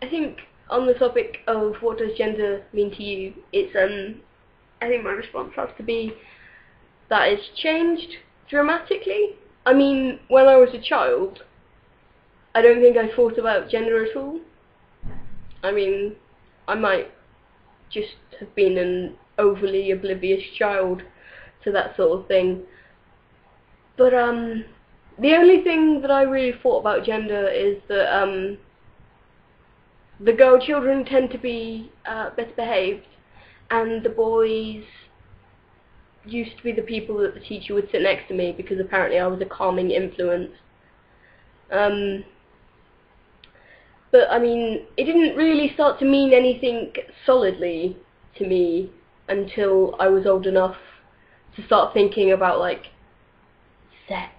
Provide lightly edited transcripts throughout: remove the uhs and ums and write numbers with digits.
I think on the topic of what does gender mean to you, it's I think my response has to be that it's changed dramatically. I mean, when I was a child, I don't think I thought about gender at all. I mean, I might just have been an overly oblivious child to that sort of thing. But the only thing that I really thought about gender is that the girl children tend to be better behaved, and the boys used to be the people that the teacher would sit next to me because apparently I was a calming influence. But I mean, it didn't really start to mean anything solidly to me until I was old enough to start thinking about like sex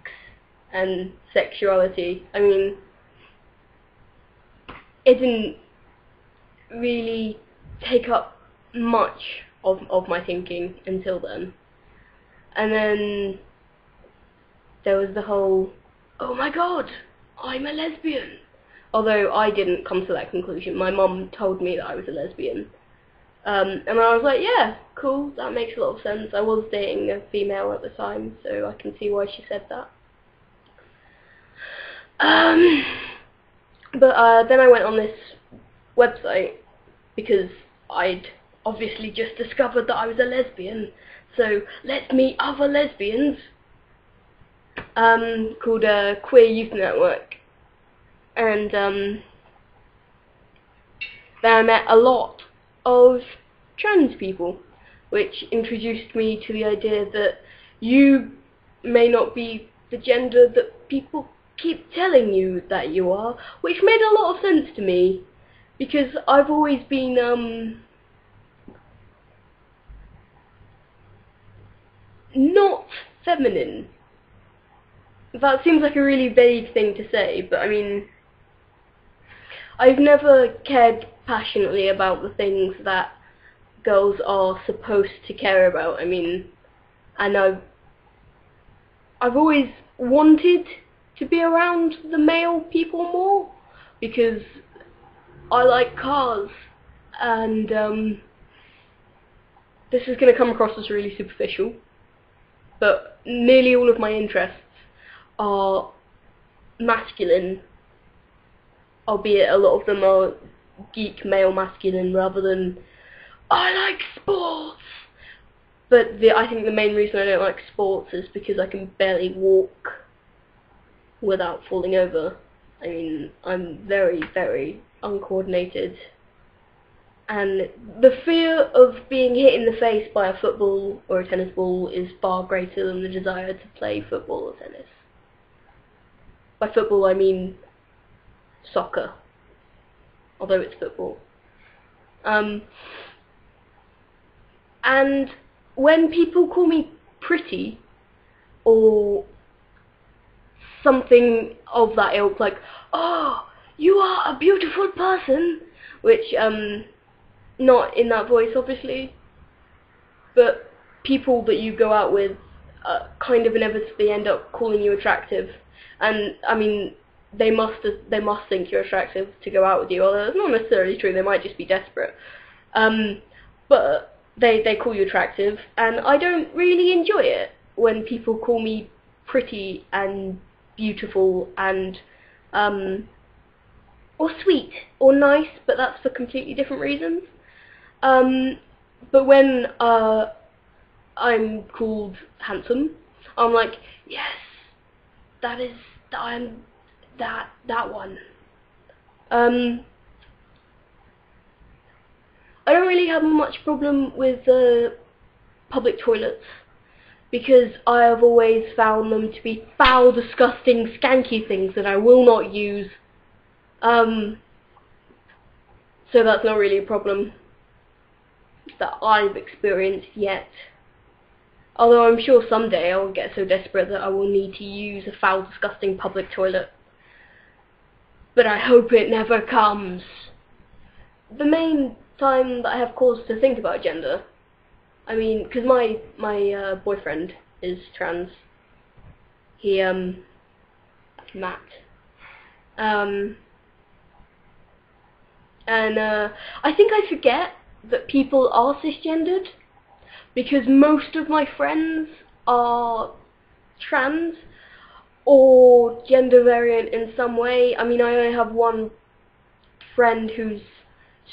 and sexuality. I mean, it didn't really take up much of my thinking until then. And then there was the whole, oh my god, I'm a lesbian. Although I didn't come to that conclusion. My mum told me that I was a lesbian. And I was like, yeah, cool, that makes a lot of sense. I was dating a female at the time, so I can see why she said that. But then I went on this website because I'd obviously just discovered that I was a lesbian. So let's meet other lesbians. Called Queer Youth Network. And then I met a lot of trans people, which introduced me to the idea that you may not be the gender that people keep telling you that you are, which made a lot of sense to me, because I've always been not feminine. That seems like a really vague thing to say, but I mean, I've never cared passionately about the things that girls are supposed to care about. I mean, and I've always wanted to be around the male people more, because I like cars, and this is going to come across as really superficial, but nearly all of my interests are masculine, albeit a lot of them are geek male masculine rather than I like sports. But I think the main reason I don't like sports is because I can barely walk without falling over. I mean, I'm very, very uncoordinated, and the fear of being hit in the face by a football or a tennis ball is far greater than the desire to play football or tennis. By football I mean soccer, although it's football. And when people call me pretty, or something of that ilk, like, oh, you are a beautiful person, which, not in that voice obviously, but people that you go out with kind of inevitably end up calling you attractive. And I mean, they must think you're attractive to go out with you, although it's not necessarily true, they might just be desperate. But they call you attractive, and I don't really enjoy it when people call me pretty and beautiful and or sweet or nice, but that's for completely different reasons. But when I'm called handsome, I'm like, yes, I'm that one. I don't really have much problem with public toilets, because I have always found them to be foul, disgusting, skanky things that I will not use. So that's not really a problem that I've experienced yet. Although I'm sure someday I'll get so desperate that I will need to use a foul, disgusting public toilet. But I hope it never comes. The main time that I have cause to think about gender, I mean, because my boyfriend is trans. He, Matt. And I think I forget that people are cisgendered, because most of my friends are trans or gender variant in some way. I mean, I only have one friend who's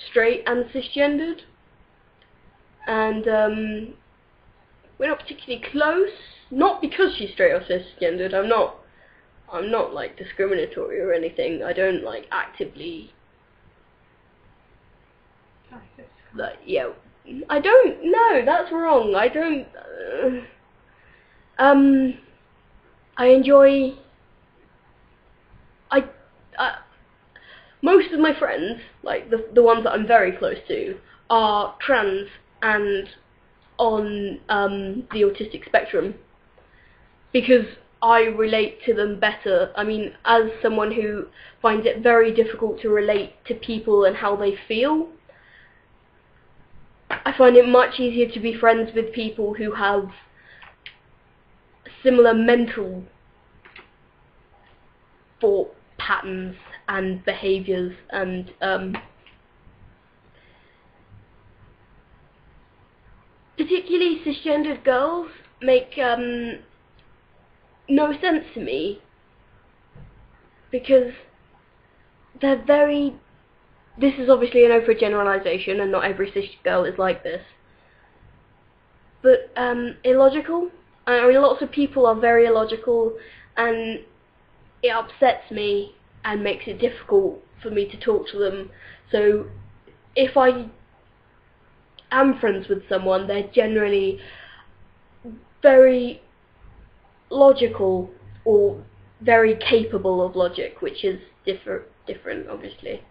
straight and cisgendered, and we're not particularly close. Not because she's straight or cisgendered. I'm not like discriminatory or anything. I don't like actively. Like, yeah, I don't. No, that's wrong. I don't. I enjoy. I. Most of my friends, like the ones that I'm very close to, are trans and on the autistic spectrum, because I relate to them better. I mean, as someone who finds it very difficult to relate to people and how they feel, I find it much easier to be friends with people who have similar mental thought patterns and behaviours, and particularly cisgendered girls make no sense to me, because they're very. This is obviously an overgeneralization, and not every cis girl is like this, but illogical. I mean, lots of people are very illogical, and it upsets me and makes it difficult for me to talk to them. So if I am friends with someone, they're generally very logical or very capable of logic, which is different obviously.